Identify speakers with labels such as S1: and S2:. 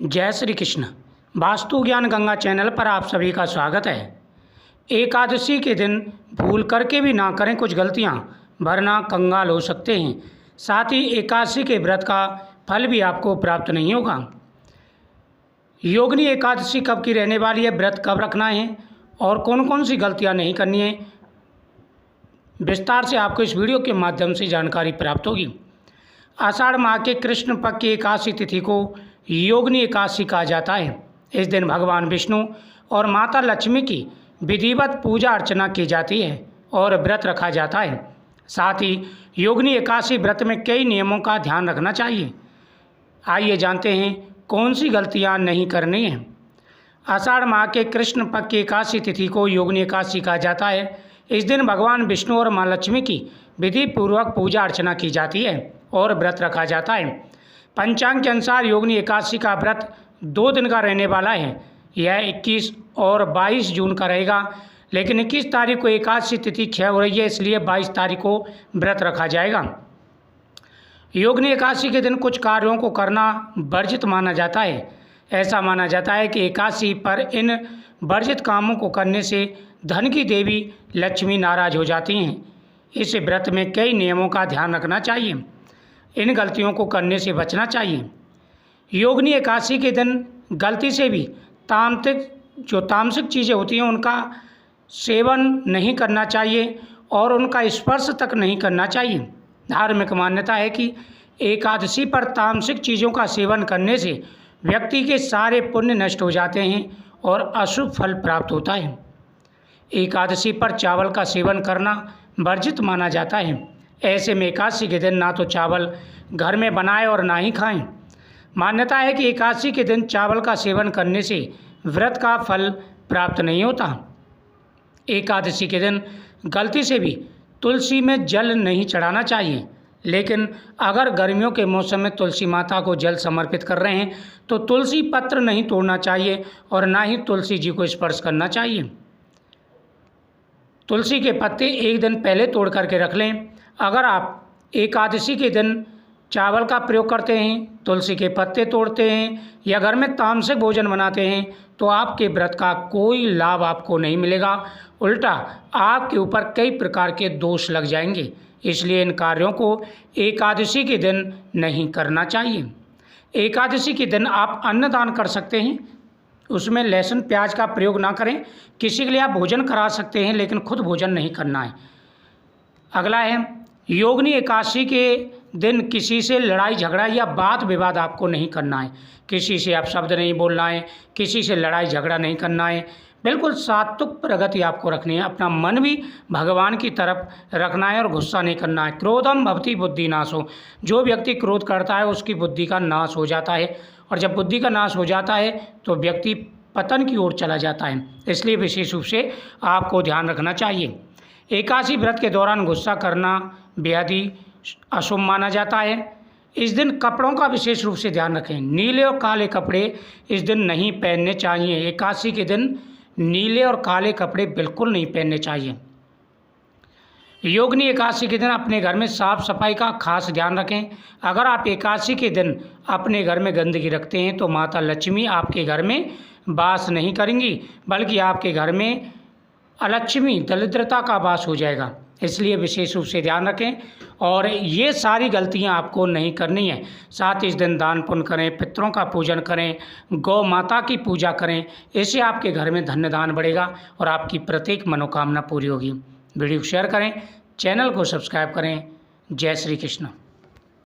S1: जय श्री कृष्ण। वास्तु ज्ञान गंगा चैनल पर आप सभी का स्वागत है। एकादशी के दिन भूल करके भी ना करें कुछ गलतियां, वरना कंगाल हो सकते हैं। साथ ही एकादशी के व्रत का फल भी आपको प्राप्त नहीं होगा। योगिनी एकादशी कब की रहने वाली है, व्रत कब रखना है और कौन कौन सी गलतियां नहीं करनी है, विस्तार से आपको इस वीडियो के माध्यम से जानकारी प्राप्त होगी। आषाढ़ माह के कृष्ण पक्ष की एकादशी तिथि को योगिनी एकादशी कहा जाता है। इस दिन भगवान विष्णु और माता लक्ष्मी की विधिवत पूजा अर्चना की जाती है और व्रत रखा जाता है। साथ ही योगिनी एकादशी व्रत में कई नियमों का ध्यान रखना चाहिए। आइए जानते हैं कौन सी गलतियां नहीं करनी है। आषाढ़ माह के कृष्ण पक्ष की एकादशी तिथि को योगिनी एकादशी कहा जाता है। इस दिन भगवान विष्णु और माँ लक्ष्मी की विधि पूर्वक पूजा अर्चना की जाती है और व्रत रखा जाता है। पंचांग के अनुसार योगिनी एकादशी का व्रत 2 दिन का रहने वाला है। यह 21 और 22 जून का रहेगा, लेकिन 21 तारीख को एकादशी तिथि क्षय हो रही है, इसलिए 22 तारीख को व्रत रखा जाएगा। योगिनी एकादशी के दिन कुछ कार्यों को करना वर्जित माना जाता है। ऐसा माना जाता है कि एकादशी पर इन वर्जित कामों को करने से धन की देवी लक्ष्मी नाराज हो जाती हैं। इस व्रत में कई नियमों का ध्यान रखना चाहिए। इन गलतियों को करने से बचना चाहिए। योगिनी एकादशी के दिन गलती से भी तामसिक चीज़ें होती हैं उनका सेवन नहीं करना चाहिए और उनका स्पर्श तक नहीं करना चाहिए। धार्मिक मान्यता है कि एकादशी पर तामसिक चीज़ों का सेवन करने से व्यक्ति के सारे पुण्य नष्ट हो जाते हैं और अशुभ फल प्राप्त होता है। एकादशी पर चावल का सेवन करना वर्जित माना जाता है। ऐसे में एकादशी के दिन ना तो चावल घर में बनाएं और ना ही खाएं। मान्यता है कि एकादशी के दिन चावल का सेवन करने से व्रत का फल प्राप्त नहीं होता। एकादशी के दिन गलती से भी तुलसी में जल नहीं चढ़ाना चाहिए, लेकिन अगर गर्मियों के मौसम में तुलसी माता को जल समर्पित कर रहे हैं तो तुलसी पत्र नहीं तोड़ना चाहिए और ना ही तुलसी जी को स्पर्श करना चाहिए। तुलसी के पत्ते एक दिन पहले तोड़ करके रख लें। अगर आप एकादशी के दिन चावल का प्रयोग करते हैं, तुलसी के पत्ते तोड़ते हैं या घर में तामसिक भोजन बनाते हैं तो आपके व्रत का कोई लाभ आपको नहीं मिलेगा, उल्टा आपके ऊपर कई प्रकार के दोष लग जाएंगे। इसलिए इन कार्यों को एकादशी के दिन नहीं करना चाहिए। एकादशी के दिन आप अन्नदान कर सकते हैं, उसमें लहसुन प्याज का प्रयोग ना करें। किसी के लिए आप भोजन करा सकते हैं, लेकिन खुद भोजन नहीं करना है। अगला है, योगिनी एकादशी के दिन किसी से लड़ाई झगड़ा या वाद विवाद आपको नहीं करना है। किसी से आप शब्द नहीं बोलना है, किसी से लड़ाई झगड़ा नहीं करना है। बिल्कुल सात्विक प्रगति आपको रखनी है। अपना मन भी भगवान की तरफ रखना है और गुस्सा नहीं करना है। क्रोधम भवति बुद्धि नाशो। जो व्यक्ति क्रोध करता है उसकी बुद्धि का नाश हो जाता है, और जब बुद्धि का नाश हो जाता है तो व्यक्ति पतन की ओर चला जाता है। इसलिए विशेष रूप से आपको ध्यान रखना चाहिए। एकादशी व्रत के दौरान गुस्सा करना बेहद ही अशुभ माना जाता है। इस दिन कपड़ों का विशेष रूप से ध्यान रखें। नीले और काले कपड़े इस दिन नहीं पहनने चाहिए। एकादशी के दिन नीले और काले कपड़े बिल्कुल नहीं पहनने चाहिए। योगिनी एकादशी के दिन अपने घर में साफ सफाई का खास ध्यान रखें। अगर आप एकादशी के दिन अपने घर में गंदगी रखते हैं तो माता लक्ष्मी आपके घर में वास नहीं करेंगी, बल्कि आपके घर में अलक्ष्मी दरिद्रता का वास हो जाएगा। इसलिए विशेष रूप से ध्यान रखें और ये सारी गलतियां आपको नहीं करनी है। साथ ही इस दिन दान पुण्य करें, पितरों का पूजन करें, गौ माता की पूजा करें। इससे आपके घर में धन्य दान बढ़ेगा और आपकी प्रत्येक मनोकामना पूरी होगी। वीडियो को शेयर करें, चैनल को सब्सक्राइब करें। जय श्री कृष्ण।